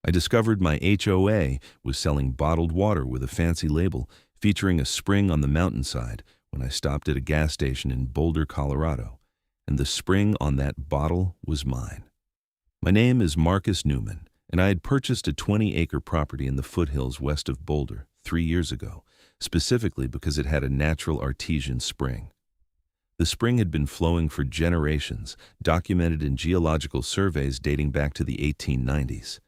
I discovered my HOA was selling bottled water with a fancy label featuring a spring on the mountainside when I stopped at a gas station in Boulder, Colorado, and the spring on that bottle was mine. My name is Marcus Newman, and I had purchased a 20-acre property in the foothills west of Boulder 3 years ago, specifically because it had a natural artesian spring. The spring had been flowing for generations, documented in geological surveys dating back to the 1890s.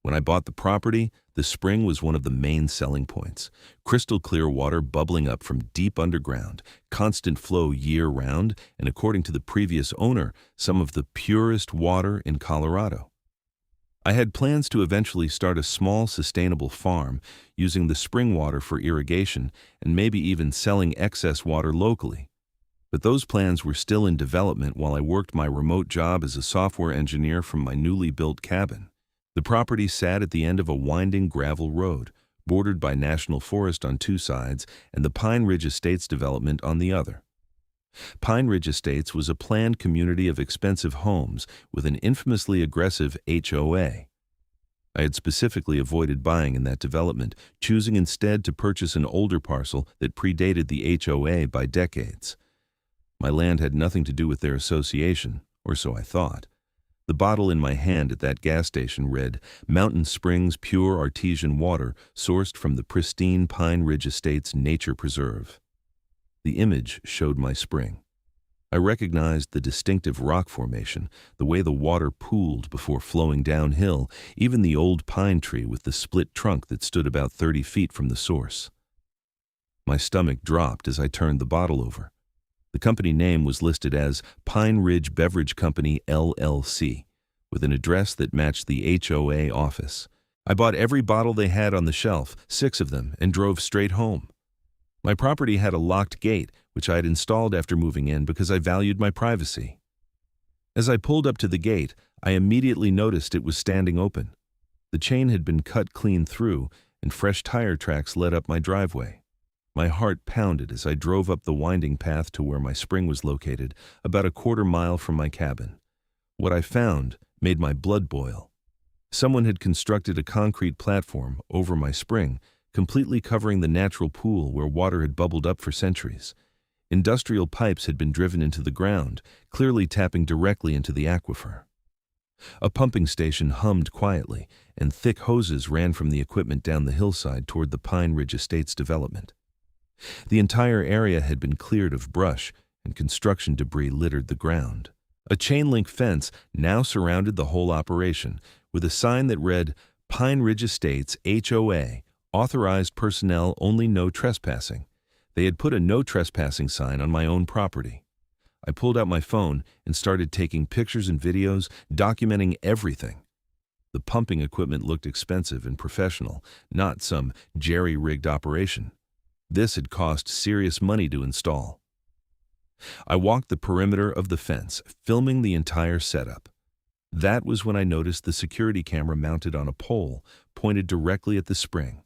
When I bought the property, the spring was one of the main selling points. Crystal clear water bubbling up from deep underground, constant flow year-round, and according to the previous owner, some of the purest water in Colorado. I had plans to eventually start a small sustainable farm using the spring water for irrigation and maybe even selling excess water locally. But those plans were still in development while I worked my remote job as a software engineer from my newly built cabin. The property sat at the end of a winding gravel road, bordered by national forest on two sides and the Pine Ridge Estates development on the other. Pine Ridge Estates was a planned community of expensive homes with an infamously aggressive HOA. I had specifically avoided buying in that development, choosing instead to purchase an older parcel that predated the HOA by decades. My land had nothing to do with their association, or so I thought. The bottle in my hand at that gas station read, "Mountain Springs Pure Artesian Water Sourced from the Pristine Pine Ridge Estates Nature Preserve." The image showed my spring. I recognized the distinctive rock formation, the way the water pooled before flowing downhill, even the old pine tree with the split trunk that stood about 30 feet from the source. My stomach dropped as I turned the bottle over. The company name was listed as Pine Ridge Beverage Company, LLC, with an address that matched the HOA office. I bought every bottle they had on the shelf, 6 of them, and drove straight home. My property had a locked gate, which I had installed after moving in because I valued my privacy. As I pulled up to the gate, I immediately noticed it was standing open. The chain had been cut clean through, and fresh tire tracks led up my driveway. My heart pounded as I drove up the winding path to where my spring was located, about a quarter-mile from my cabin. What I found made my blood boil. Someone had constructed a concrete platform over my spring, completely covering the natural pool where water had bubbled up for centuries. Industrial pipes had been driven into the ground, clearly tapping directly into the aquifer. A pumping station hummed quietly, and thick hoses ran from the equipment down the hillside toward the Pine Ridge Estates development. The entire area had been cleared of brush, and construction debris littered the ground. A chain-link fence now surrounded the whole operation, with a sign that read, "Pine Ridge Estates, HOA, authorized personnel only, no trespassing." They had put a no trespassing sign on my own property. I pulled out my phone and started taking pictures and videos, documenting everything. The pumping equipment looked expensive and professional, not some jerry-rigged operation. This had cost serious money to install. I walked the perimeter of the fence, filming the entire setup. That was when I noticed the security camera mounted on a pole, pointed directly at the spring.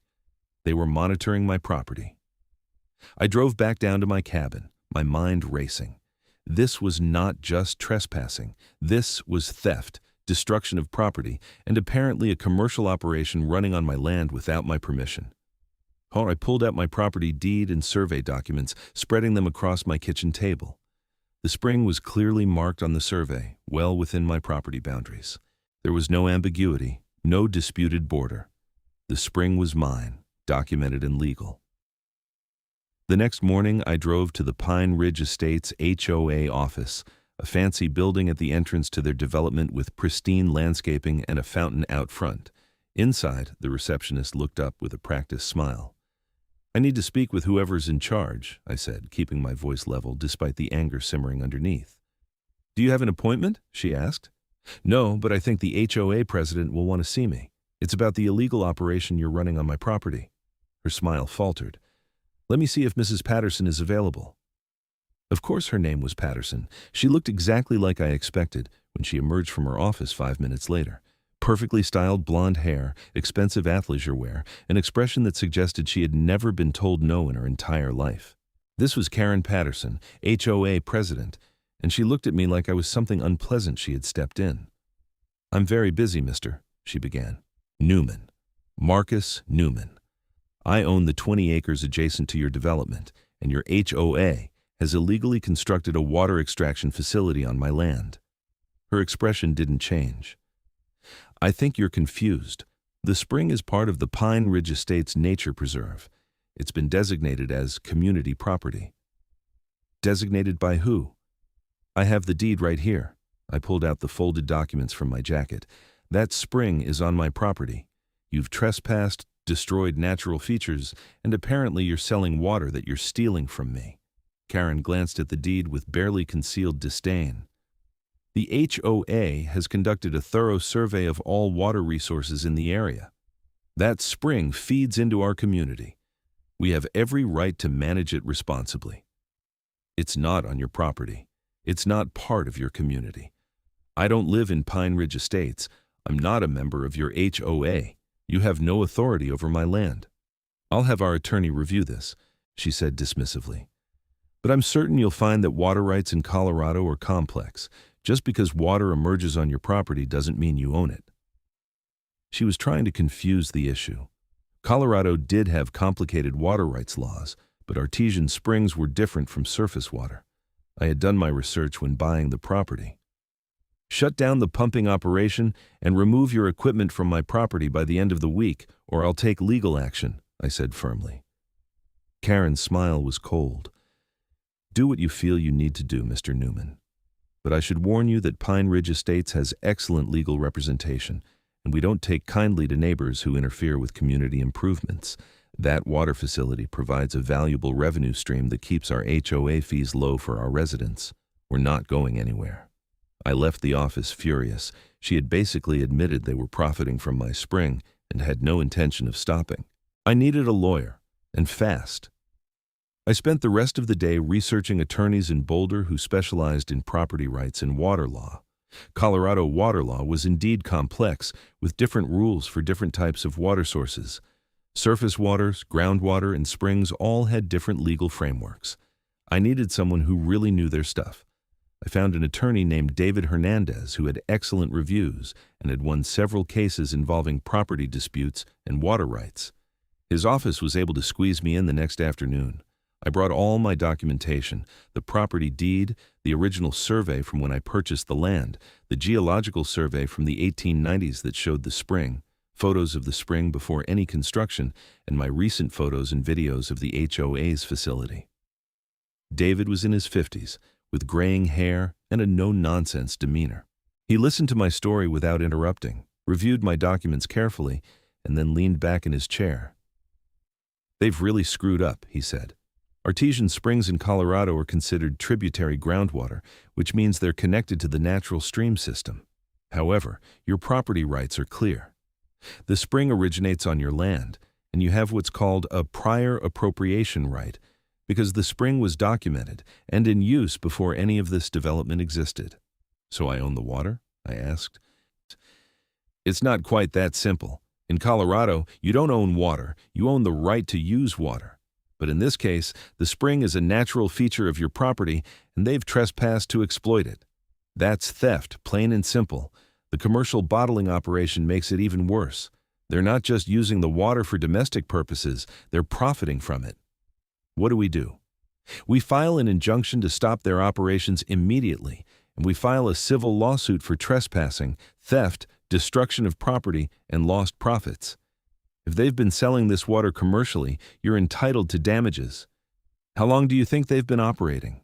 They were monitoring my property. I drove back down to my cabin, my mind racing. This was not just trespassing. This was theft, destruction of property, and apparently a commercial operation running on my land without my permission. I pulled out my property deed and survey documents, spreading them across my kitchen table. The spring was clearly marked on the survey, well within my property boundaries. There was no ambiguity, no disputed border. The spring was mine, documented and legal. The next morning, I drove to the Pine Ridge Estates HOA office, a fancy building at the entrance to their development with pristine landscaping and a fountain out front. Inside, the receptionist looked up with a practiced smile. "I need to speak with whoever's in charge," I said, keeping my voice level despite the anger simmering underneath. "Do you have an appointment?" she asked. "No, but I think the HOA president will want to see me. It's about the illegal operation you're running on my property." Her smile faltered. "Let me see if Mrs. Patterson is available." Of course her name was Patterson. She looked exactly like I expected when she emerged from her office 5 minutes later. Perfectly styled blonde hair, expensive athleisure wear, an expression that suggested she had never been told no in her entire life. This was Karen Patterson, HOA president, and she looked at me like I was something unpleasant she had stepped in. "I'm very busy, mister," she began. Newman. Marcus Newman. I own the 20 acres adjacent to your development, and your HOA has illegally constructed a water extraction facility on my land. Her expression didn't change. I think you're confused. The spring is part of the Pine Ridge Estates Nature Preserve. It's been designated as community property. Designated by who? I have the deed right here. I pulled out the folded documents from my jacket. That spring is on my property. You've trespassed, destroyed natural features, and apparently you're selling water that you're stealing from me. Karen glanced at the deed with barely concealed disdain. The HOA has conducted a thorough survey of all water resources in the area. That spring feeds into our community. We have every right to manage it responsibly. It's not on your property. It's not part of your community. I don't live in Pine Ridge Estates. I'm not a member of your HOA. You have no authority over my land. I'll have our attorney review this, she said dismissively. But I'm certain you'll find that water rights in Colorado are complex. Just because water emerges on your property doesn't mean you own it. She was trying to confuse the issue. Colorado did have complicated water rights laws, but artesian springs were different from surface water. I had done my research when buying the property. Shut down the pumping operation and remove your equipment from my property by the end of the week, or I'll take legal action, I said firmly. Karen's smile was cold. Do what you feel you need to do, Mr. Newman. But I should warn you that Pine Ridge Estates has excellent legal representation, and we don't take kindly to neighbors who interfere with community improvements. That water facility provides a valuable revenue stream that keeps our HOA fees low for our residents. We're not going anywhere. I left the office furious. She had basically admitted they were profiting from my spring and had no intention of stopping. I needed a lawyer, and fast. I spent the rest of the day researching attorneys in Boulder who specialized in property rights and water law. Colorado water law was indeed complex, with different rules for different types of water sources. Surface waters, groundwater, and springs all had different legal frameworks. I needed someone who really knew their stuff. I found an attorney named David Hernandez who had excellent reviews and had won several cases involving property disputes and water rights. His office was able to squeeze me in the next afternoon. I brought all my documentation, the property deed, the original survey from when I purchased the land, the geological survey from the 1890s that showed the spring, photos of the spring before any construction, and my recent photos and videos of the HOA's facility. David was in his 50s, with graying hair and a no-nonsense demeanor. He listened to my story without interrupting, reviewed my documents carefully, and then leaned back in his chair. They've really screwed up, he said. Artesian springs in Colorado are considered tributary groundwater, which means they're connected to the natural stream system. However, your property rights are clear. The spring originates on your land, and you have what's called a prior appropriation right, because the spring was documented and in use before any of this development existed. So I own the water? I asked. It's not quite that simple. In Colorado, you don't own water, you own the right to use water. But in this case, the spring is a natural feature of your property, and they've trespassed to exploit it. That's theft, plain and simple. The commercial bottling operation makes it even worse. They're not just using the water for domestic purposes, they're profiting from it. What do? We file an injunction to stop their operations immediately, and we file a civil lawsuit for trespassing, theft, destruction of property, and lost profits. If they've been selling this water commercially, you're entitled to damages. How long do you think they've been operating?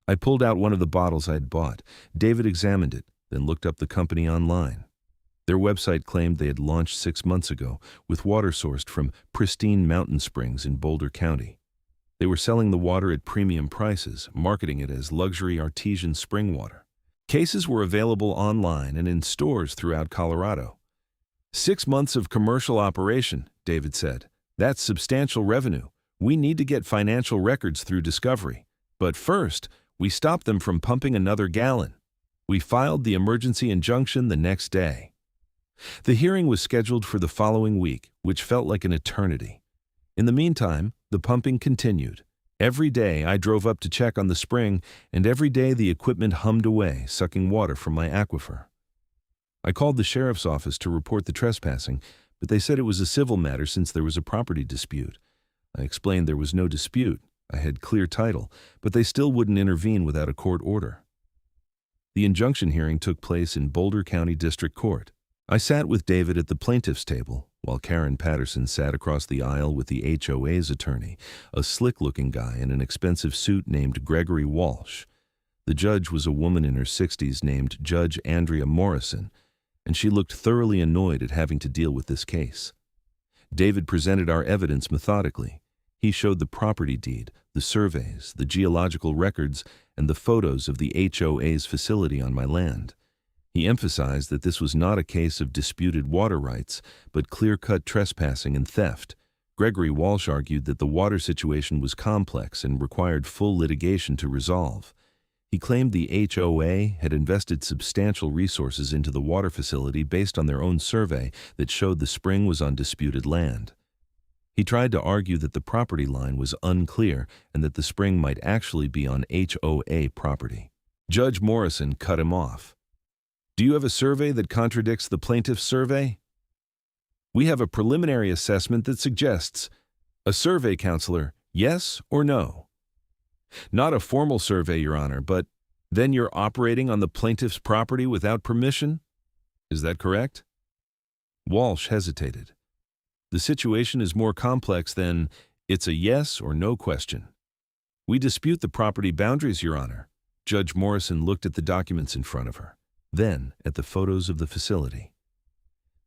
I pulled out one of the bottles I'd bought. David examined it, then looked up the company online. Their website claimed they had launched 6 months ago with water sourced from pristine mountain springs in Boulder County. They were selling the water at premium prices, marketing it as luxury artesian spring water. Cases were available online and in stores throughout Colorado. 6 months of commercial operation, David said. That's substantial revenue. We need to get financial records through discovery. But first, we stopped them from pumping another gallon. We filed the emergency injunction the next day. The hearing was scheduled for the following week, which felt like an eternity. In the meantime, the pumping continued. Every day I drove up to check on the spring, and every day the equipment hummed away, sucking water from my aquifer. I called the sheriff's office to report the trespassing, but they said it was a civil matter since there was a property dispute. I explained there was no dispute. I had clear title, but they still wouldn't intervene without a court order. The injunction hearing took place in Boulder County District Court. I sat with David at the plaintiff's table, while Karen Patterson sat across the aisle with the HOA's attorney, a slick-looking guy in an expensive suit named Gregory Walsh. The judge was a woman in her 60s named Judge Andrea Morrison, and she looked thoroughly annoyed at having to deal with this case. David presented our evidence methodically. He showed the property deed, the surveys, the geological records, and the photos of the HOA's facility on my land. He emphasized that this was not a case of disputed water rights, but clear-cut trespassing and theft. Gregory Walsh argued that the water situation was complex and required full litigation to resolve. He claimed the HOA had invested substantial resources into the water facility based on their own survey that showed the spring was on disputed land. He tried to argue that the property line was unclear and that the spring might actually be on HOA property. Judge Morrison cut him off. "Do you have a survey that contradicts the plaintiff's survey?" "We have a preliminary assessment that suggests a survey, counselor, yes or no?" "Not a formal survey, Your Honor, but then you're operating on the plaintiff's property without permission? Is that correct?" Walsh hesitated. "The situation is more complex than it's a yes or no question." "We dispute the property boundaries, Your Honor." Judge Morrison looked at the documents in front of her, then at the photos of the facility.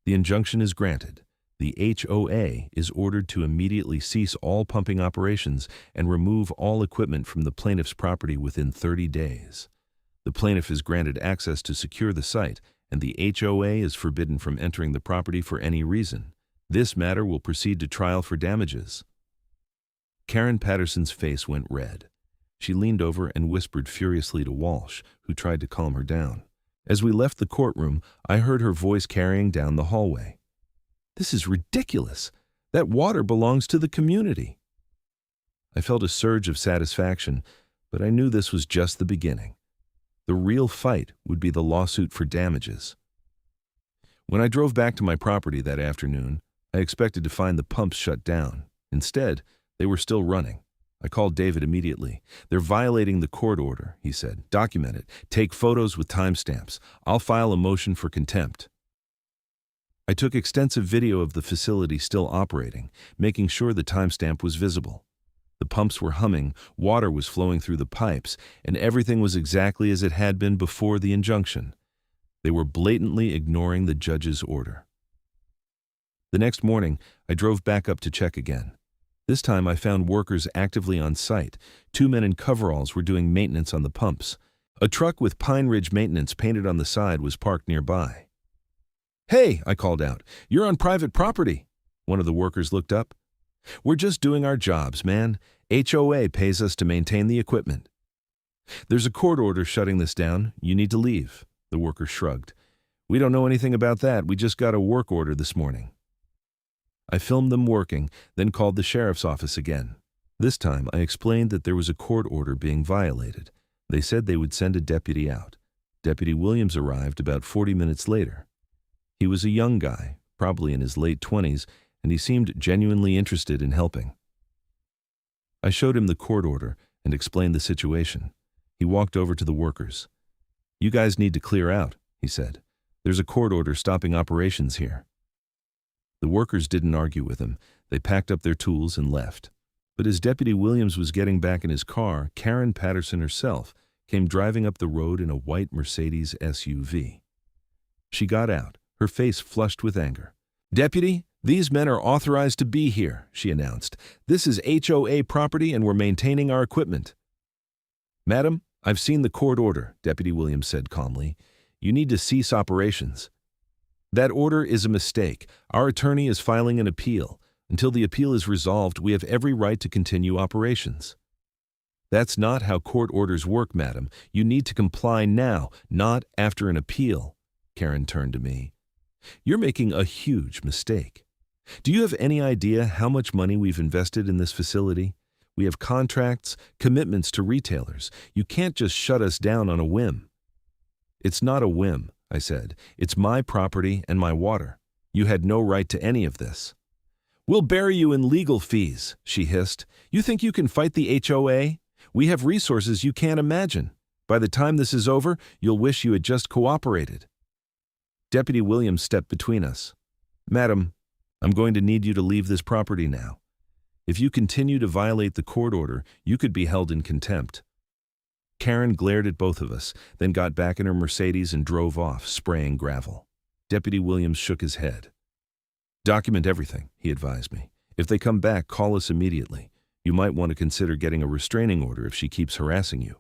"The injunction is granted. The HOA is ordered to immediately cease all pumping operations and remove all equipment from the plaintiff's property within 30 days. The plaintiff is granted access to secure the site, and the HOA is forbidden from entering the property for any reason. This matter will proceed to trial for damages." Karen Patterson's face went red. She leaned over and whispered furiously to Walsh, who tried to calm her down. As we left the courtroom, I heard her voice carrying down the hallway. "This is ridiculous. That water belongs to the community." I felt a surge of satisfaction, but I knew this was just the beginning. The real fight would be the lawsuit for damages. When I drove back to my property that afternoon, I expected to find the pumps shut down. Instead, they were still running. I called David immediately. "They're violating the court order," he said. "Document it. Take photos with timestamps. I'll file a motion for contempt." I took extensive video of the facility still operating, making sure the timestamp was visible. The pumps were humming, water was flowing through the pipes, and everything was exactly as it had been before the injunction. They were blatantly ignoring the judge's order. The next morning, I drove back up to check again. This time I found workers actively on site. 2 men in coveralls were doing maintenance on the pumps. A truck with Pine Ridge Maintenance painted on the side was parked nearby. "Hey," I called out, "you're on private property." One of the workers looked up. "We're just doing our jobs, man. HOA pays us to maintain the equipment." "There's a court order shutting this down. You need to leave." The worker shrugged. "We don't know anything about that. We just got a work order this morning." I filmed them working, then called the sheriff's office again. This time, I explained that there was a court order being violated. They said they would send a deputy out. Deputy Williams arrived about 40 minutes later. He was a young guy, probably in his late 20s, and he seemed genuinely interested in helping. I showed him the court order and explained the situation. He walked over to the workers. "You guys need to clear out," he said. "There's a court order stopping operations here." The workers didn't argue with him. They packed up their tools and left. But as Deputy Williams was getting back in his car, Karen Patterson herself came driving up the road in a white Mercedes SUV. She got out, her face flushed with anger. "Deputy, these men are authorized to be here," she announced. "This is HOA property and we're maintaining our equipment." "Madam, I've seen the court order," Deputy Williams said calmly. "You need to cease operations." "That order is a mistake. Our attorney is filing an appeal. Until the appeal is resolved, we have every right to continue operations." "That's not how court orders work, madam. You need to comply now, not after an appeal." Karen turned to me. "You're making a huge mistake. Do you have any idea how much money we've invested in this facility? We have contracts, commitments to retailers. You can't just shut us down on a whim." "It's not a whim. I said. "It's my property and my water. You had no right to any of this." "We'll bury you in legal fees," she hissed. "You think you can fight the HOA? We have resources you can't imagine. By the time this is over, you'll wish you had just cooperated." Deputy Williams stepped between us. "Madam, I'm going to need you to leave this property now. If you continue to violate the court order, you could be held in contempt." Karen glared at both of us, then got back in her Mercedes and drove off, spraying gravel. Deputy Williams shook his head. "Document everything," he advised me. "If they come back, call us immediately. You might want to consider getting a restraining order if she keeps harassing you."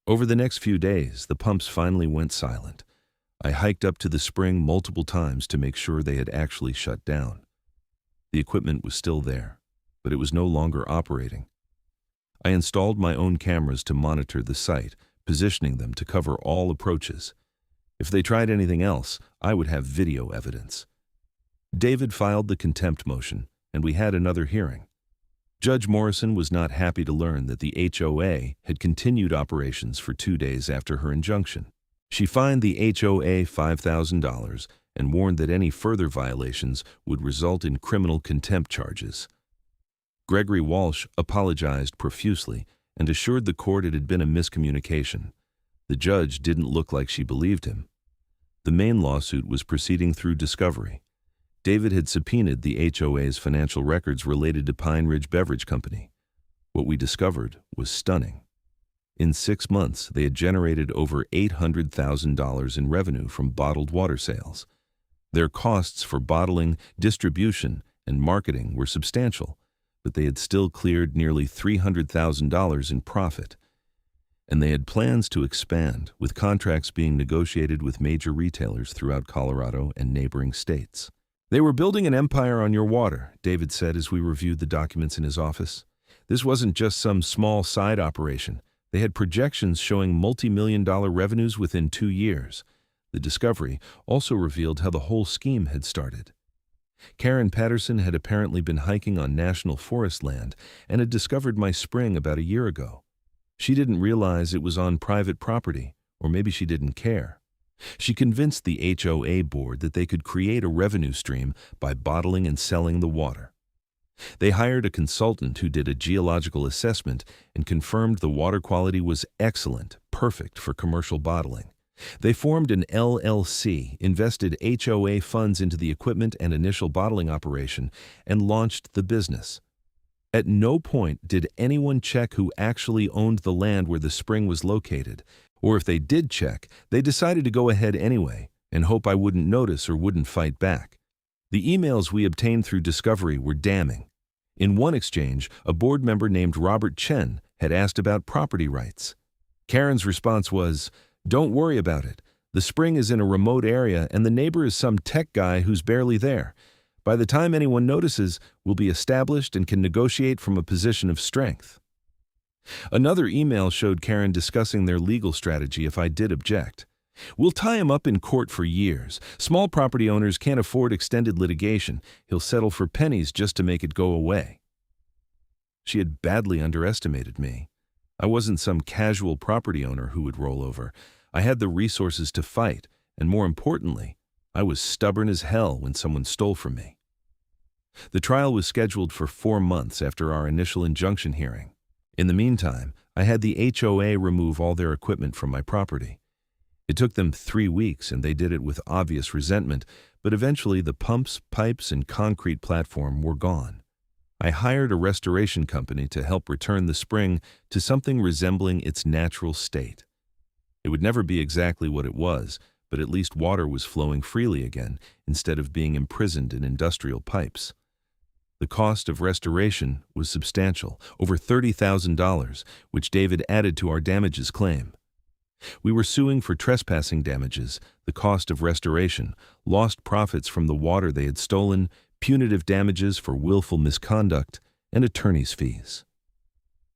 Over the next few days, the pumps finally went silent. I hiked up to the spring multiple times to make sure they had actually shut down. The equipment was still there, but it was no longer operating. I installed my own cameras to monitor the site, positioning them to cover all approaches. If they tried anything else, I would have video evidence. David filed the contempt motion, and we had another hearing. Judge Morrison was not happy to learn that the HOA had continued operations for 2 days after her injunction. She fined the HOA $5,000 and warned that any further violations would result in criminal contempt charges. Gregory Walsh apologized profusely and assured the court it had been a miscommunication. The judge didn't look like she believed him. The main lawsuit was proceeding through discovery. David had subpoenaed the HOA's financial records related to Pine Ridge Beverage Company. What we discovered was stunning. In 6 months, they had generated over $800,000 in revenue from bottled water sales. Their costs for bottling, distribution, and marketing were substantial, but they had still cleared nearly $300,000 in profit. And they had plans to expand, with contracts being negotiated with major retailers throughout Colorado and neighboring states. "They were building an empire on your water," David said as we reviewed the documents in his office. "This wasn't just some small side operation. They had projections showing multi-million-dollar revenues within 2 years. The discovery also revealed how the whole scheme had started. Karen Patterson had apparently been hiking on national forest land and had discovered my spring about a year ago. She didn't realize it was on private property, or maybe she didn't care. She convinced the HOA board that they could create a revenue stream by bottling and selling the water. They hired a consultant who did a geological assessment and confirmed the water quality was excellent, perfect for commercial bottling. They formed an LLC, invested HOA funds into the equipment and initial bottling operation, and launched the business. At no point did anyone check who actually owned the land where the spring was located, or if they did check, they decided to go ahead anyway and hope I wouldn't notice or wouldn't fight back. The emails we obtained through discovery were damning. In one exchange, a board member named Robert Chen had asked about property rights. Karen's response was, "Don't worry about it. The spring is in a remote area and the neighbor is some tech guy who's barely there. By the time anyone notices, we'll be established and can negotiate from a position of strength." Another email showed Karen discussing their legal strategy if I did object. "We'll tie him up in court for years. Small property owners can't afford extended litigation. He'll settle for pennies just to make it go away." She had badly underestimated me. I wasn't some casual property owner who would roll over. I had the resources to fight, and more importantly, I was stubborn as hell when someone stole from me. The trial was scheduled for 4 months after our initial injunction hearing. In the meantime, I had the HOA remove all their equipment from my property. It took them 3 weeks, and they did it with obvious resentment, but eventually the pumps, pipes, and concrete platform were gone. I hired a restoration company to help return the spring to something resembling its natural state. It would never be exactly what it was, but at least water was flowing freely again instead of being imprisoned in industrial pipes. The cost of restoration was substantial, over $30,000, which David added to our damages claim. We were suing for trespassing damages, the cost of restoration, lost profits from the water they had stolen, punitive damages for willful misconduct, and attorney's fees.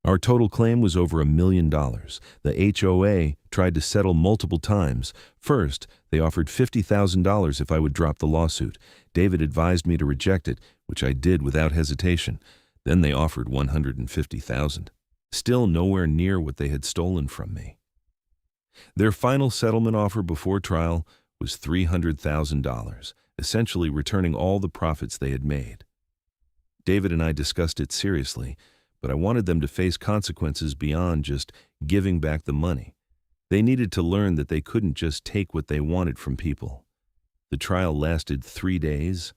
Our total claim was over $1 million. The HOA tried to settle multiple times. First, they offered $50,000 if I would drop the lawsuit. David advised me to reject it, which I did without hesitation. Then they offered $150,000. Still nowhere near what they had stolen from me. Their final settlement offer before trial was $300,000, essentially returning all the profits they had made. David and I discussed it seriously, but I wanted them to face consequences beyond just giving back the money. They needed to learn that they couldn't just take what they wanted from people. The trial lasted 3 days.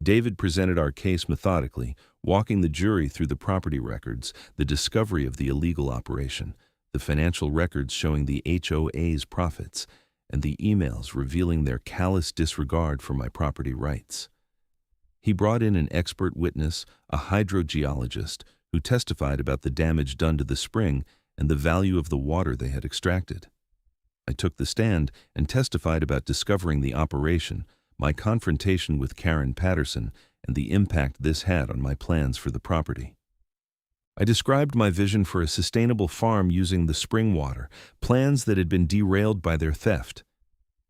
David presented our case methodically, walking the jury through the property records, the discovery of the illegal operation, the financial records showing the HOA's profits, and the emails revealing their callous disregard for my property rights. He brought in an expert witness, a hydrogeologist, who testified about the damage done to the spring and the value of the water they had extracted. I took the stand and testified about discovering the operation, my confrontation with Karen Patterson, and the impact this had on my plans for the property. I described my vision for a sustainable farm using the spring water, plans that had been derailed by their theft.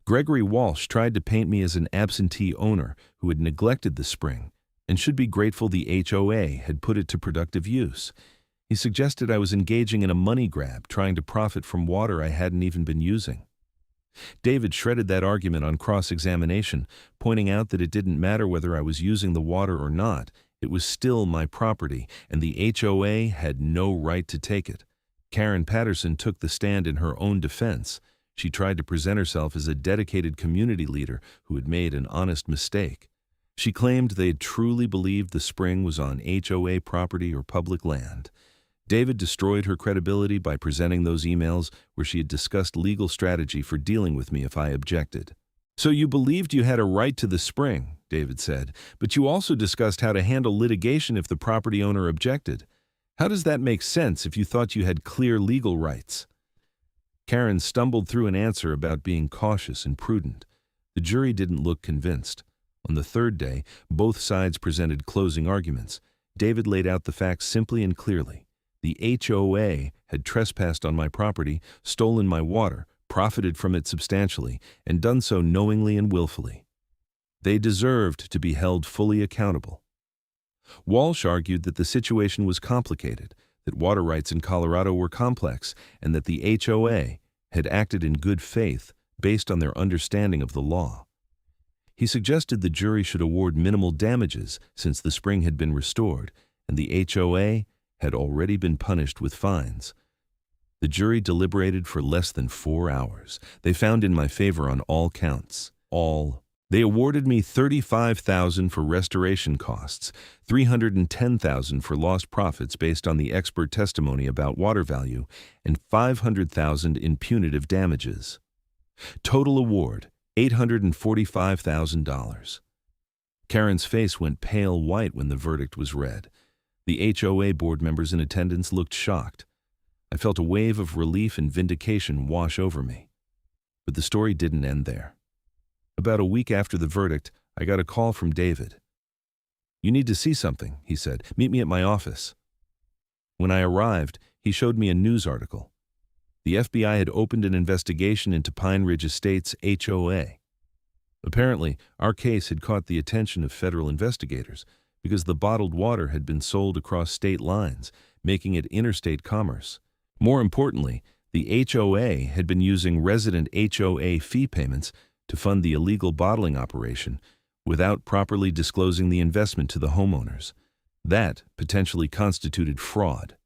Gregory Walsh tried to paint me as an absentee owner who had neglected the spring and should be grateful the HOA had put it to productive use. He suggested I was engaging in a money grab, trying to profit from water I hadn't even been using. David shredded that argument on cross-examination, pointing out that it didn't matter whether I was using the water or not. It was still my property, and the HOA had no right to take it. Karen Patterson took the stand in her own defense. She tried to present herself as a dedicated community leader who had made an honest mistake. She claimed they had truly believed the spring was on HOA property or public land. David destroyed her credibility by presenting those emails where she had discussed legal strategy for dealing with me if I objected. "So you believed you had a right to the spring," David said, "but you also discussed how to handle litigation if the property owner objected. How does that make sense if you thought you had clear legal rights?" Karen stumbled through an answer about being cautious and prudent. The jury didn't look convinced. On the third day, both sides presented closing arguments. David laid out the facts simply and clearly. The HOA had trespassed on my property, stolen my water, profited from it substantially, and done so knowingly and willfully. They deserved to be held fully accountable. Walsh argued that the situation was complicated, that water rights in Colorado were complex, and that the HOA had acted in good faith based on their understanding of the law. He suggested the jury should award minimal damages since the spring had been restored, and the HOA had already been punished with fines. The jury deliberated for less than 4 hours. They found in my favor on all counts. They awarded me $35,000 for restoration costs, $310,000 for lost profits based on the expert testimony about water value, and $500,000 in punitive damages. Total award, $845,000. Karen's face went pale white when the verdict was read. The HOA board members in attendance looked shocked. I felt a wave of relief and vindication wash over me. But the story didn't end there. About a week after the verdict, I got a call from David. "You need to see something," he said. "Meet me at my office." When I arrived, he showed me a news article. The FBI had opened an investigation into Pine Ridge Estates HOA. Apparently, our case had caught the attention of federal investigators because the bottled water had been sold across state lines, making it interstate commerce. More importantly, the HOA had been using resident HOA fee payments to fund the illegal bottling operation without properly disclosing the investment to the homeowners. That potentially constituted fraud.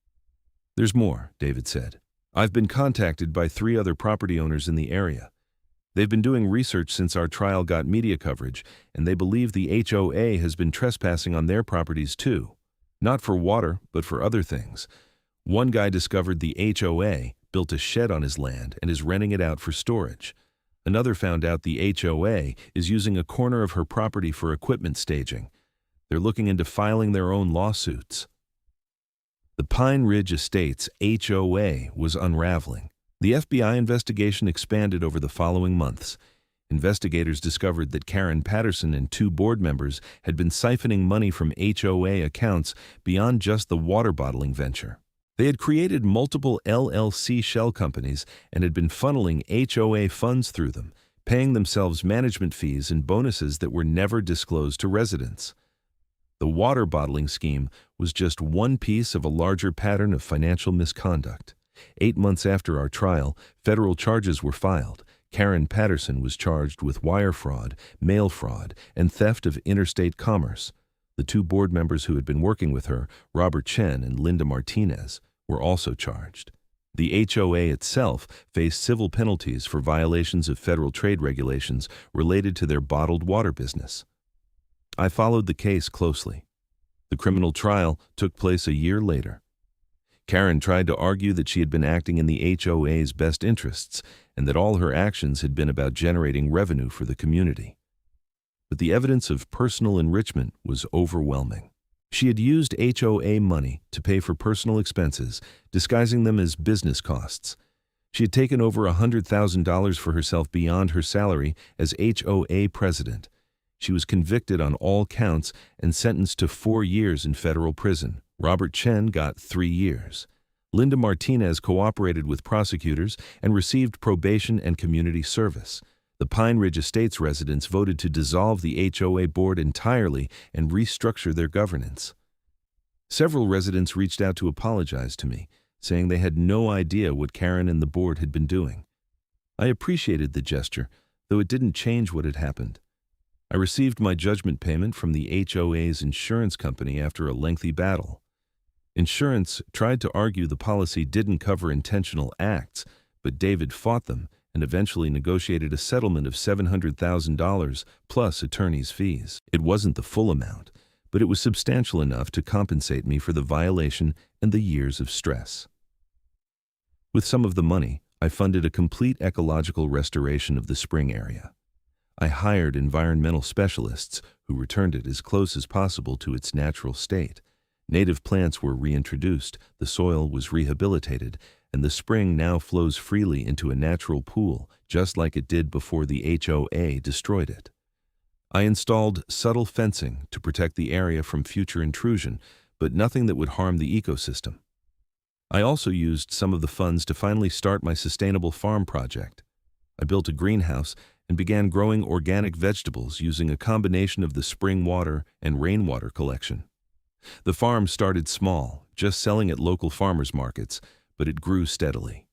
"There's more," David said. "I've been contacted by 3 other property owners in the area. They've been doing research since our trial got media coverage, and they believe the HOA has been trespassing on their properties too. Not for water, but for other things. One guy discovered the HOA built a shed on his land and is renting it out for storage. Another found out the HOA is using a corner of her property for equipment staging. They're looking into filing their own lawsuits." The Pine Ridge Estates HOA was unraveling. The FBI investigation expanded over the following months. Investigators discovered that Karen Patterson and 2 board members had been siphoning money from HOA accounts beyond just the water bottling venture. They had created multiple LLC shell companies and had been funneling HOA funds through them, paying themselves management fees and bonuses that were never disclosed to residents. The water bottling scheme was just one piece of a larger pattern of financial misconduct. 8 months after our trial, federal charges were filed. Karen Patterson was charged with wire fraud, mail fraud, and theft of interstate commerce. The two board members who had been working with her, Robert Chen and Linda Martinez, were also charged. The HOA itself faced civil penalties for violations of federal trade regulations related to their bottled water business. I followed the case closely. The criminal trial took place a year later. Karen tried to argue that she had been acting in the HOA's best interests and that all her actions had been about generating revenue for the community. But the evidence of personal enrichment was overwhelming. She had used HOA money to pay for personal expenses, disguising them as business costs. She had taken over $100,000 for herself beyond her salary as HOA president. She was convicted on all counts and sentenced to 4 years in federal prison. Robert Chen got 3 years. Linda Martinez cooperated with prosecutors and received probation and community service. The Pine Ridge Estates residents voted to dissolve the HOA board entirely and restructure their governance. Several residents reached out to apologize to me, saying they had no idea what Karen and the board had been doing. I appreciated the gesture, though it didn't change what had happened. I received my judgment payment from the HOA's insurance company after a lengthy battle. Insurance tried to argue the policy didn't cover intentional acts, but David fought them and eventually negotiated a settlement of $700,000 plus attorney's fees. It wasn't the full amount, but it was substantial enough to compensate me for the violation and the years of stress. With some of the money, I funded a complete ecological restoration of the spring area. I hired environmental specialists who returned it as close as possible to its natural state. Native plants were reintroduced, the soil was rehabilitated, and the spring now flows freely into a natural pool, just like it did before the HOA destroyed it. I installed subtle fencing to protect the area from future intrusion, but nothing that would harm the ecosystem. I also used some of the funds to finally start my sustainable farm project. I built a greenhouse and began growing organic vegetables using a combination of the spring water and rainwater collection. The farm started small, just selling at local farmers markets, but it grew steadily.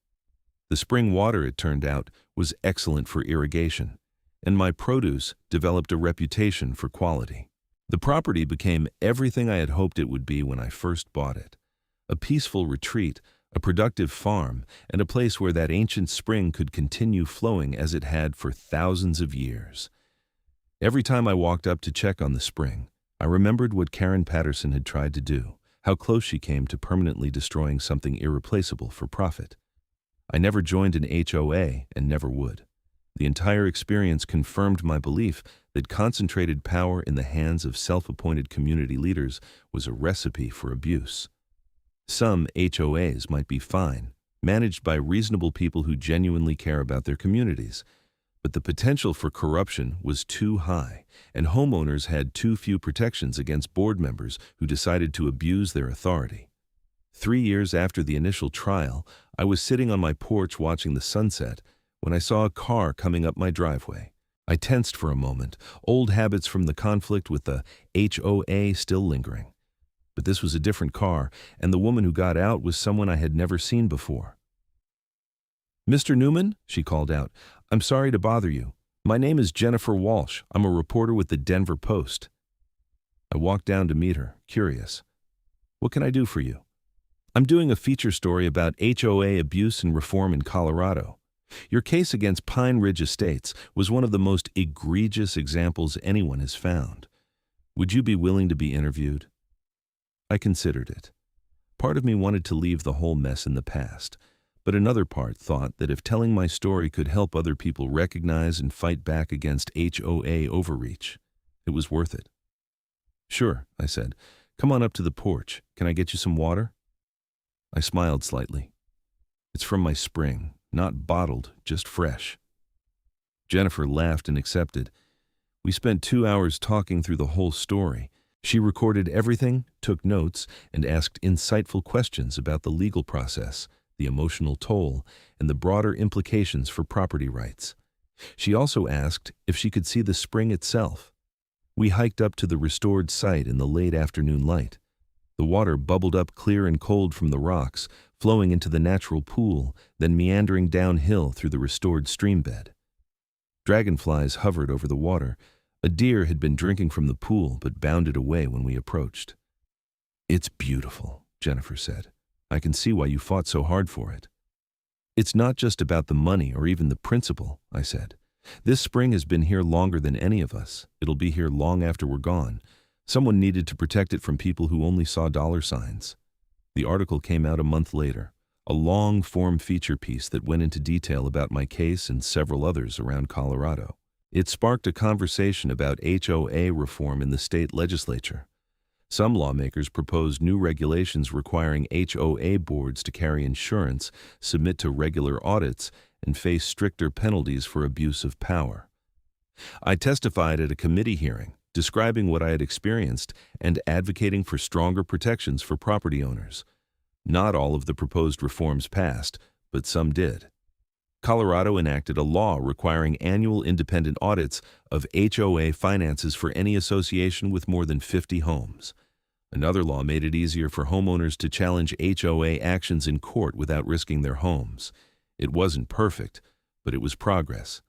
The spring water, it turned out, was excellent for irrigation, and my produce developed a reputation for quality. The property became everything I had hoped it would be when I first bought it. A peaceful retreat, a productive farm, and a place where that ancient spring could continue flowing as it had for thousands of years. Every time I walked up to check on the spring, I remembered what Karen Patterson had tried to do, how close she came to permanently destroying something irreplaceable for profit. I never joined an HOA and never would. The entire experience confirmed my belief that concentrated power in the hands of self-appointed community leaders was a recipe for abuse. Some HOAs might be fine, managed by reasonable people who genuinely care about their communities, but the potential for corruption was too high, and homeowners had too few protections against board members who decided to abuse their authority. 3 years after the initial trial, I was sitting on my porch watching the sunset when I saw a car coming up my driveway. I tensed for a moment, old habits from the conflict with the HOA still lingering. But this was a different car, and the woman who got out was someone I had never seen before. "Mr. Newman," she called out, "I'm sorry to bother you. My name is Jennifer Walsh. I'm a reporter with the Denver Post." I walked down to meet her, curious. "What can I do for you?" "I'm doing a feature story about HOA abuse and reform in Colorado. Your case against Pine Ridge Estates was one of the most egregious examples anyone has found. Would you be willing to be interviewed?" I considered it. Part of me wanted to leave the whole mess in the past, but another part thought that if telling my story could help other people recognize and fight back against HOA overreach, it was worth it. "Sure," I said. "Come on up to the porch. Can I get you some water?" I smiled slightly. "It's from my spring, not bottled, just fresh." Jennifer laughed and accepted. We spent 2 hours talking through the whole story. She recorded everything, took notes, and asked insightful questions about the legal process, the emotional toll, and the broader implications for property rights. She also asked if she could see the spring itself. We hiked up to the restored site in the late afternoon light. The water bubbled up clear and cold from the rocks, flowing into the natural pool, then meandering downhill through the restored stream bed. Dragonflies hovered over the water. A deer had been drinking from the pool but bounded away when we approached. "It's beautiful," Jennifer said. "I can see why you fought so hard for it." "It's not just about the money or even the principle," I said. "This spring has been here longer than any of us. It'll be here long after we're gone. Someone needed to protect it from people who only saw dollar signs." The article came out a month later, a long-form feature piece that went into detail about my case and several others around Colorado. It sparked a conversation about HOA reform in the state legislature. Some lawmakers proposed new regulations requiring HOA boards to carry insurance, submit to regular audits, and face stricter penalties for abuse of power. I testified at a committee hearing, describing what I had experienced and advocating for stronger protections for property owners. Not all of the proposed reforms passed, but some did. Colorado enacted a law requiring annual independent audits of HOA finances for any association with more than 50 homes. Another law made it easier for homeowners to challenge HOA actions in court without risking their homes. It wasn't perfect, but it was progress.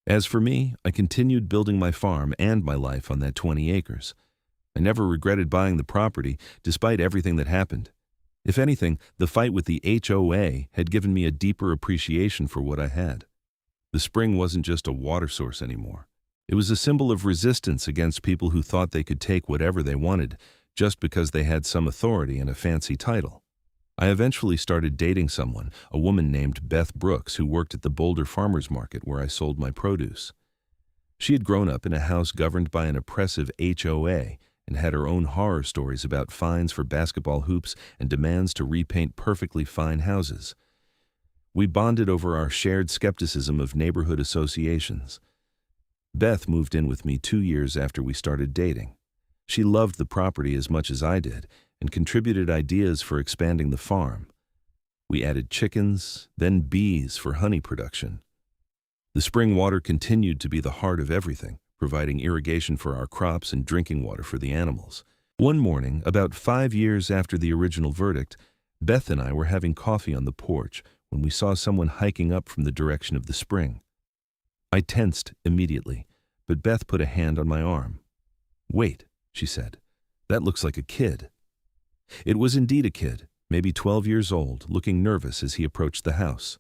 As for me, I continued building my farm and my life on that 20 acres. I never regretted buying the property, despite everything that happened. If anything, the fight with the HOA had given me a deeper appreciation for what I had. The spring wasn't just a water source anymore. It was a symbol of resistance against people who thought they could take whatever they wanted just because they had some authority and a fancy title. I eventually started dating someone, a woman named Beth Brooks, who worked at the Boulder Farmers Market where I sold my produce. She had grown up in a house governed by an oppressive HOA and had her own horror stories about fines for basketball hoops and demands to repaint perfectly fine houses. We bonded over our shared skepticism of neighborhood associations. Beth moved in with me 2 years after we started dating. She loved the property as much as I did and contributed ideas for expanding the farm. We added chickens, then bees for honey production. The spring water continued to be the heart of everything, providing irrigation for our crops and drinking water for the animals. One morning, about 5 years after the original verdict, Beth and I were having coffee on the porch when we saw someone hiking up from the direction of the spring. I tensed immediately, but Beth put a hand on my arm. "Wait," she said. "That looks like a kid." It was indeed a kid, maybe 12 years old, looking nervous as he approached the house.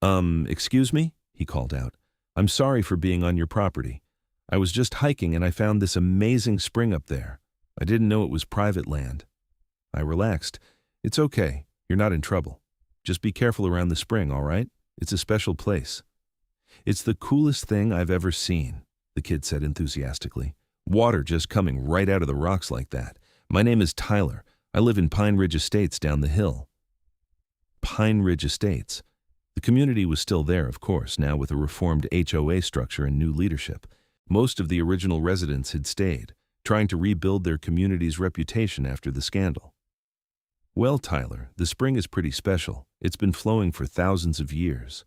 Excuse me?" he called out. "I'm sorry for being on your property. I was just hiking and I found this amazing spring up there. I didn't know it was private land." I relaxed. "It's okay. You're not in trouble. Just be careful around the spring, all right? It's a special place." "It's the coolest thing I've ever seen," the kid said enthusiastically. "Water just coming right out of the rocks like that. My name is Tyler. I live in Pine Ridge Estates down the hill." Pine Ridge Estates. The community was still there, of course, now with a reformed HOA structure and new leadership. Most of the original residents had stayed, trying to rebuild their community's reputation after the scandal. "Well, Tyler, the spring is pretty special. It's been flowing for thousands of years."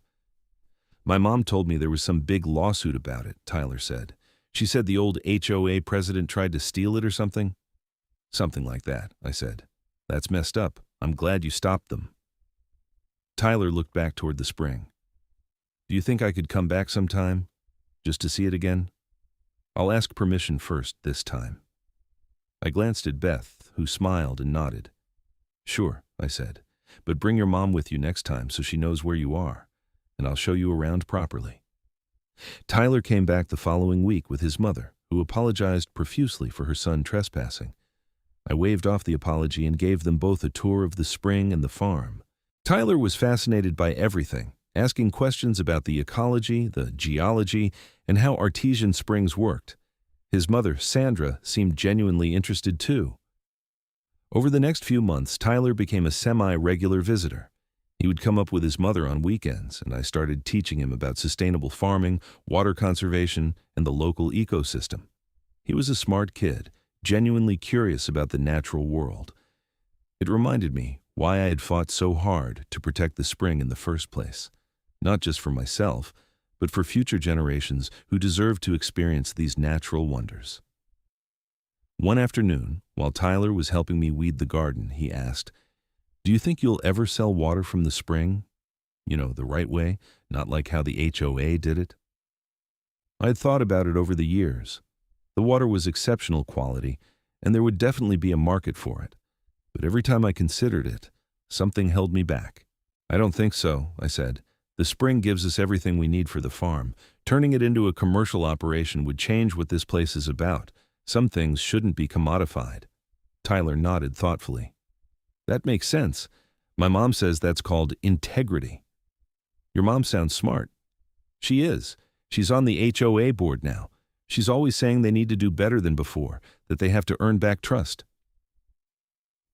"My mom told me there was some big lawsuit about it," Tyler said. "She said the old HOA president tried to steal it or something." "Something like that," I said. "That's messed up. I'm glad you stopped them." Tyler looked back toward the spring. "Do you think I could come back sometime, just to see it again? I'll ask permission first this time." I glanced at Beth, who smiled and nodded. "Sure," I said, "but bring your mom with you next time so she knows where you are, and I'll show you around properly." Tyler came back the following week with his mother, who apologized profusely for her son trespassing. I waved off the apology and gave them both a tour of the spring and the farm. Tyler was fascinated by everything, asking questions about the ecology, the geology, and how artesian springs worked. His mother, Sandra, seemed genuinely interested too. Over the next few months, Tyler became a semi-regular visitor. He would come up with his mother on weekends, and I started teaching him about sustainable farming, water conservation, and the local ecosystem. He was a smart kid, genuinely curious about the natural world. It reminded me why I had fought so hard to protect the spring in the first place, not just for myself, but for future generations who deserve to experience these natural wonders. One afternoon, while Tyler was helping me weed the garden, he asked, "Do you think you'll ever sell water from the spring? You know, the right way, not like how the HOA did it?" I had thought about it over the years. The water was exceptional quality, and there would definitely be a market for it. But every time I considered it, something held me back. I don't think so, I said. The spring gives us everything we need for the farm. Turning it into a commercial operation would change what this place is about. Some things shouldn't be commodified. Tyler nodded thoughtfully. That makes sense. My mom says that's called integrity. Your mom sounds smart. She is. She's on the HOA board now. She's always saying they need to do better than before, that they have to earn back trust.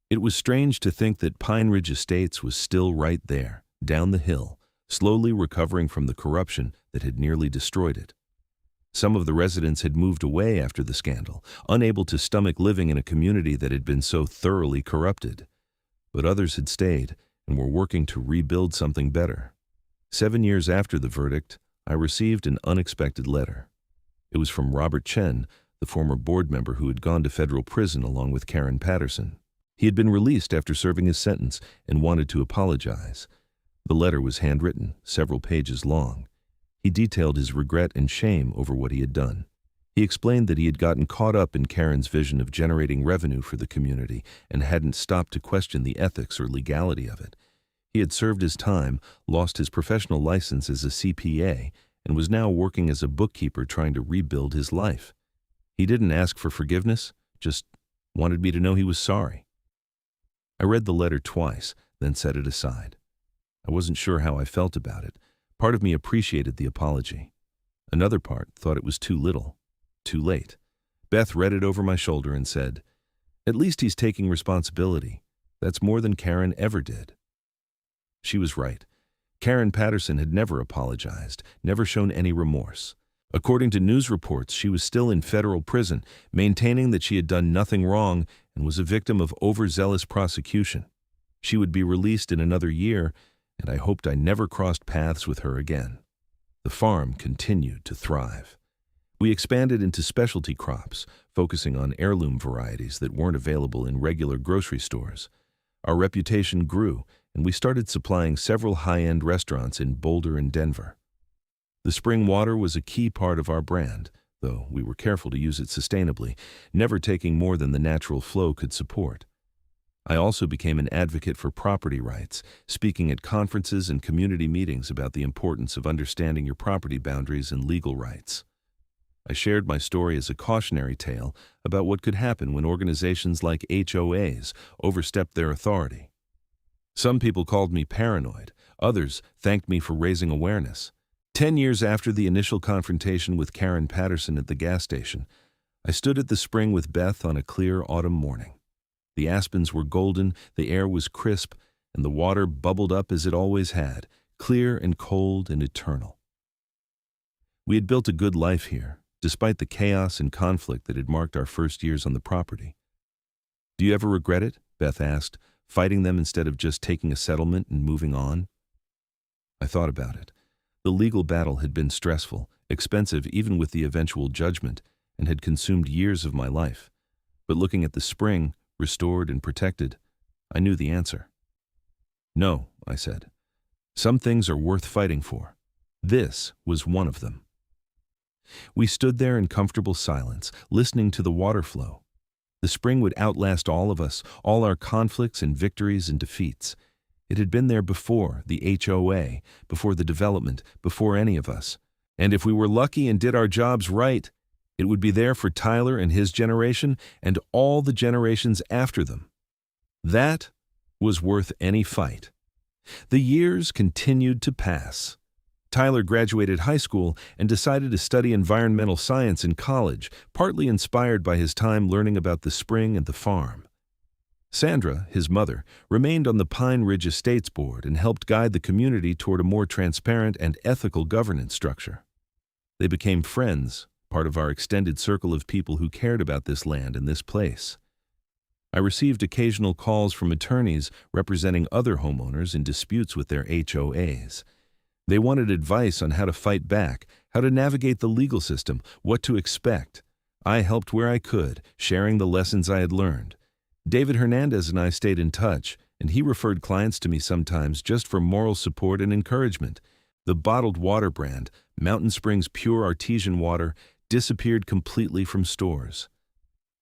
It was strange to think that Pine Ridge Estates was still right there, down the hill, slowly recovering from the corruption that had nearly destroyed it. Some of the residents had moved away after the scandal, unable to stomach living in a community that had been so thoroughly corrupted. But others had stayed and were working to rebuild something better. 7 years after the verdict, I received an unexpected letter. It was from Robert Chen, the former board member who had gone to federal prison along with Karen Patterson. He had been released after serving his sentence and wanted to apologize. The letter was handwritten, several pages long. He detailed his regret and shame over what he had done. He explained that he had gotten caught up in Karen's vision of generating revenue for the community and hadn't stopped to question the ethics or legality of it. He had served his time, lost his professional license as a CPA, and was now working as a bookkeeper trying to rebuild his life. He didn't ask for forgiveness, just wanted me to know he was sorry. I read the letter twice, then set it aside. I wasn't sure how I felt about it. Part of me appreciated the apology. Another part thought it was too little, too late. Beth read it over my shoulder and said, "At least he's taking responsibility. That's more than Karen ever did." She was right. Karen Patterson had never apologized, never shown any remorse. According to news reports, she was still in federal prison, maintaining that she had done nothing wrong and was a victim of overzealous prosecution. She would be released in another year, and I hoped I never crossed paths with her again. The farm continued to thrive. We expanded into specialty crops, focusing on heirloom varieties that weren't available in regular grocery stores. Our reputation grew, and we started supplying several high-end restaurants in Boulder and Denver. The spring water was a key part of our brand, though we were careful to use it sustainably, never taking more than the natural flow could support. I also became an advocate for property rights, speaking at conferences and community meetings about the importance of understanding your property boundaries and legal rights. I shared my story as a cautionary tale about what could happen when organizations like HOAs overstepped their authority. Some people called me paranoid. Others thanked me for raising awareness. 10 years after the initial confrontation with Karen Patterson at the gas station, I stood at the spring with Beth on a clear autumn morning. The aspens were golden, the air was crisp, and the water bubbled up as it always had, clear and cold and eternal. We had built a good life here, despite the chaos and conflict that had marked our first years on the property. "Do you ever regret it?" Beth asked, fighting them instead of just taking a settlement and moving on. I thought about it. The legal battle had been stressful, expensive even with the eventual judgment, and had consumed years of my life. But looking at the spring, restored and protected, I knew the answer. "No," I said. "Some things are worth fighting for. This was one of them." We stood there in comfortable silence, listening to the water flow. The spring would outlast all of us, all our conflicts and victories and defeats. It had been there before the HOA, before the development, before any of us. And if we were lucky and did our jobs right, it would be there for Tyler and his generation and all the generations after them. That was worth any fight. The years continued to pass. Tyler graduated high school and decided to study environmental science in college, partly inspired by his time learning about the spring and the farm. Sandra, his mother, remained on the Pine Ridge Estates Board and helped guide the community toward a more transparent and ethical governance structure. They became friends, part of our extended circle of people who cared about this land and this place. I received occasional calls from attorneys representing other homeowners in disputes with their HOAs. They wanted advice on how to fight back, how to navigate the legal system, what to expect. I helped where I could, sharing the lessons I had learned. David Hernandez and I stayed in touch, and he referred clients to me sometimes just for moral support and encouragement. The bottled water brand, Mountain Spring's pure artesian water disappeared completely from stores.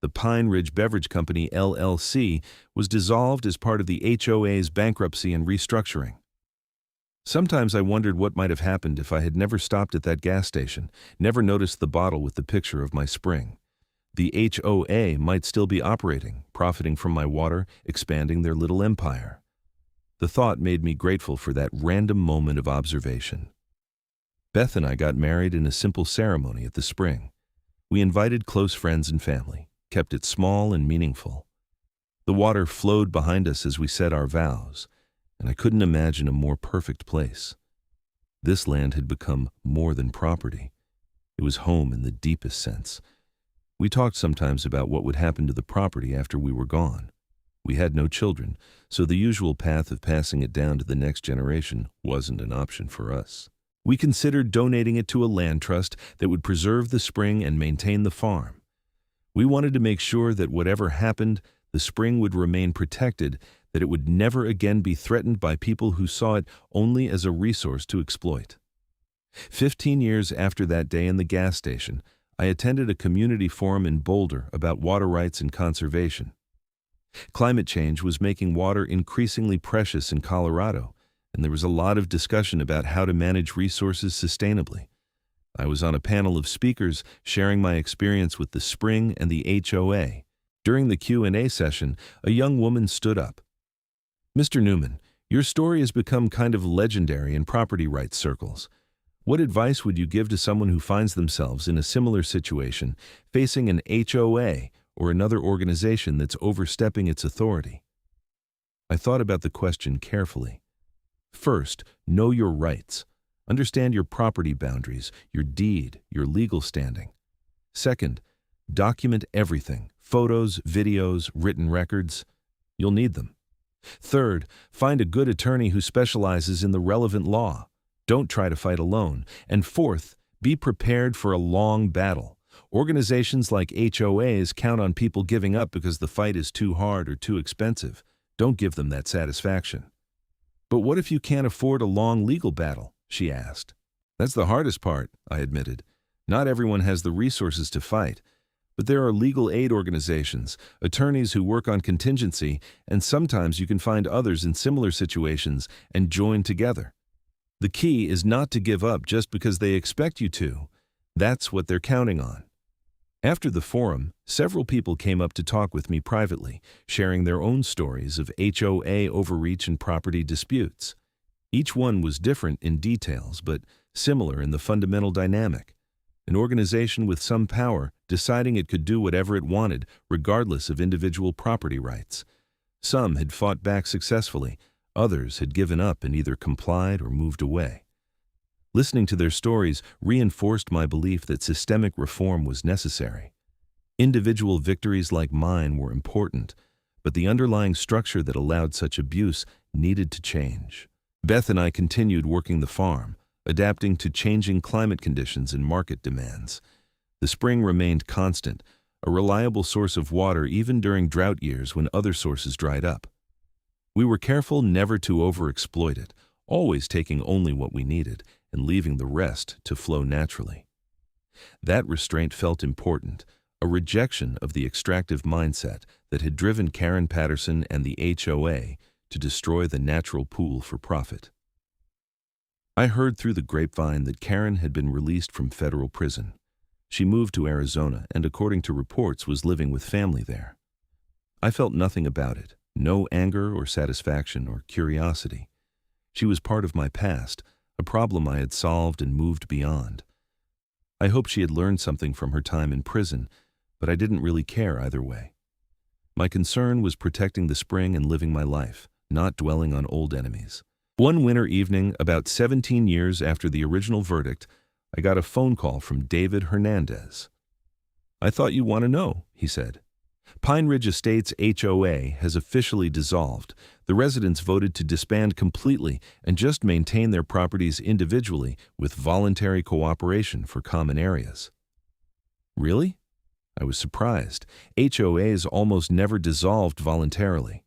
The Pine Ridge Beverage Company, LLC, was dissolved as part of the HOA's bankruptcy and restructuring. Sometimes I wondered what might have happened if I had never stopped at that gas station, never noticed the bottle with the picture of my spring. The HOA might still be operating, profiting from my water, expanding their little empire. The thought made me grateful for that random moment of observation. Beth and I got married in a simple ceremony at the spring. We invited close friends and family, kept it small and meaningful. The water flowed behind us as we said our vows, and I couldn't imagine a more perfect place. This land had become more than property. It was home in the deepest sense. We talked sometimes about what would happen to the property after we were gone. We had no children, so the usual path of passing it down to the next generation wasn't an option for us. We considered donating it to a land trust that would preserve the spring and maintain the farm. We wanted to make sure that whatever happened, the spring would remain protected, that it would never again be threatened by people who saw it only as a resource to exploit. 15 years after that day in the gas station, I attended a community forum in Boulder about water rights and conservation. Climate change was making water increasingly precious in Colorado, and there was a lot of discussion about how to manage resources sustainably. I was on a panel of speakers sharing my experience with the spring and the HOA. During the Q&A session, a young woman stood up. "Mr. Newman, your story has become kind of legendary in property rights circles. What advice would you give to someone who finds themselves in a similar situation, facing an HOA or another organization that's overstepping its authority?" I thought about the question carefully. First, know your rights. Understand your property boundaries, your deed, your legal standing. Second, document everything: photos, videos, written records. You'll need them. Third, find a good attorney who specializes in the relevant law. Don't try to fight alone. And fourth, be prepared for a long battle. Organizations like HOAs count on people giving up because the fight is too hard or too expensive. Don't give them that satisfaction. "But what if you can't afford a long legal battle?" she asked. "That's the hardest part," I admitted. "Not everyone has the resources to fight. But there are legal aid organizations, attorneys who work on contingency, and sometimes you can find others in similar situations and join together. The key is not to give up just because they expect you to. That's what they're counting on." After the forum, several people came up to talk with me privately, sharing their own stories of HOA overreach and property disputes. Each one was different in details, but similar in the fundamental dynamic. An organization with some power deciding it could do whatever it wanted, regardless of individual property rights. Some had fought back successfully, others had given up and either complied or moved away. Listening to their stories reinforced my belief that systemic reform was necessary. Individual victories like mine were important, but the underlying structure that allowed such abuse needed to change. Beth and I continued working the farm, adapting to changing climate conditions and market demands. The spring remained constant, a reliable source of water even during drought years when other sources dried up. We were careful never to overexploit it, always taking only what we needed and leaving the rest to flow naturally. That restraint felt important, a rejection of the extractive mindset that had driven Karen Patterson and the HOA to destroy the natural pool for profit. I heard through the grapevine that Karen had been released from federal prison. She moved to Arizona and, according to reports, was living with family there. I felt nothing about it, no anger or satisfaction or curiosity. She was part of my past, a problem I had solved and moved beyond. I hoped she had learned something from her time in prison, but I didn't really care either way. My concern was protecting the spring and living my life, not dwelling on old enemies. One winter evening, about 17 years after the original verdict, I got a phone call from David Hernandez. "I thought you'd want to know," he said. "Pine Ridge Estates HOA has officially dissolved. The residents voted to disband completely and just maintain their properties individually with voluntary cooperation for common areas." "Really?" I was surprised. HOAs almost never dissolved voluntarily.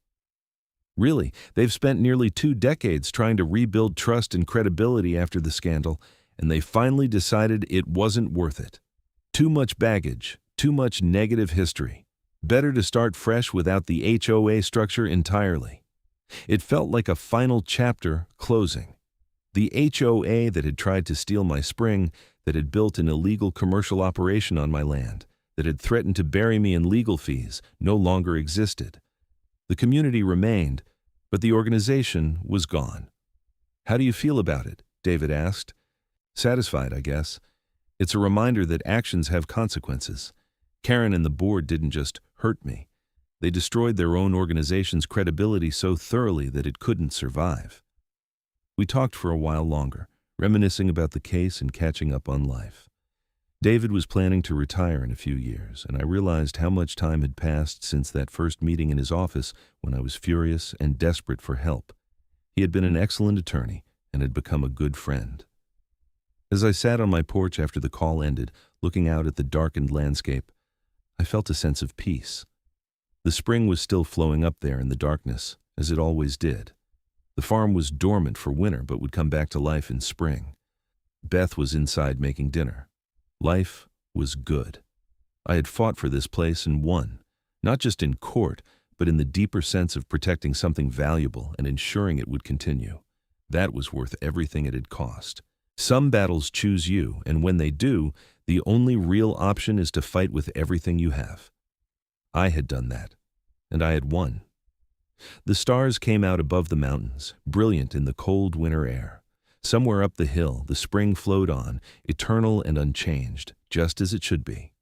"Really, they've spent nearly 2 decades trying to rebuild trust and credibility after the scandal, and they finally decided it wasn't worth it. Too much baggage, too much negative history. Better to start fresh without the HOA structure entirely. It felt like a final chapter closing. The HOA that had tried to steal my spring, that had built an illegal commercial operation on my land, that had threatened to bury me in legal fees, no longer existed. The community remained, but the organization was gone. "How do you feel about it?" David asked. "Satisfied, I guess. It's a reminder that actions have consequences. Karen and the board didn't just hurt me. They destroyed their own organization's credibility so thoroughly that it couldn't survive." We talked for a while longer, reminiscing about the case and catching up on life. David was planning to retire in a few years, and I realized how much time had passed since that first meeting in his office when I was furious and desperate for help. He had been an excellent attorney and had become a good friend. As I sat on my porch after the call ended, looking out at the darkened landscape, I felt a sense of peace. The spring was still flowing up there in the darkness, as it always did. The farm was dormant for winter but would come back to life in spring. Beth was inside making dinner. Life was good. I had fought for this place and won, not just in court, but in the deeper sense of protecting something valuable and ensuring it would continue. That was worth everything it had cost. Some battles choose you, and when they do, the only real option is to fight with everything you have. I had done that, and I had won. The stars came out above the mountains, brilliant in the cold winter air. Somewhere up the hill, the spring flowed on, eternal and unchanged, just as it should be.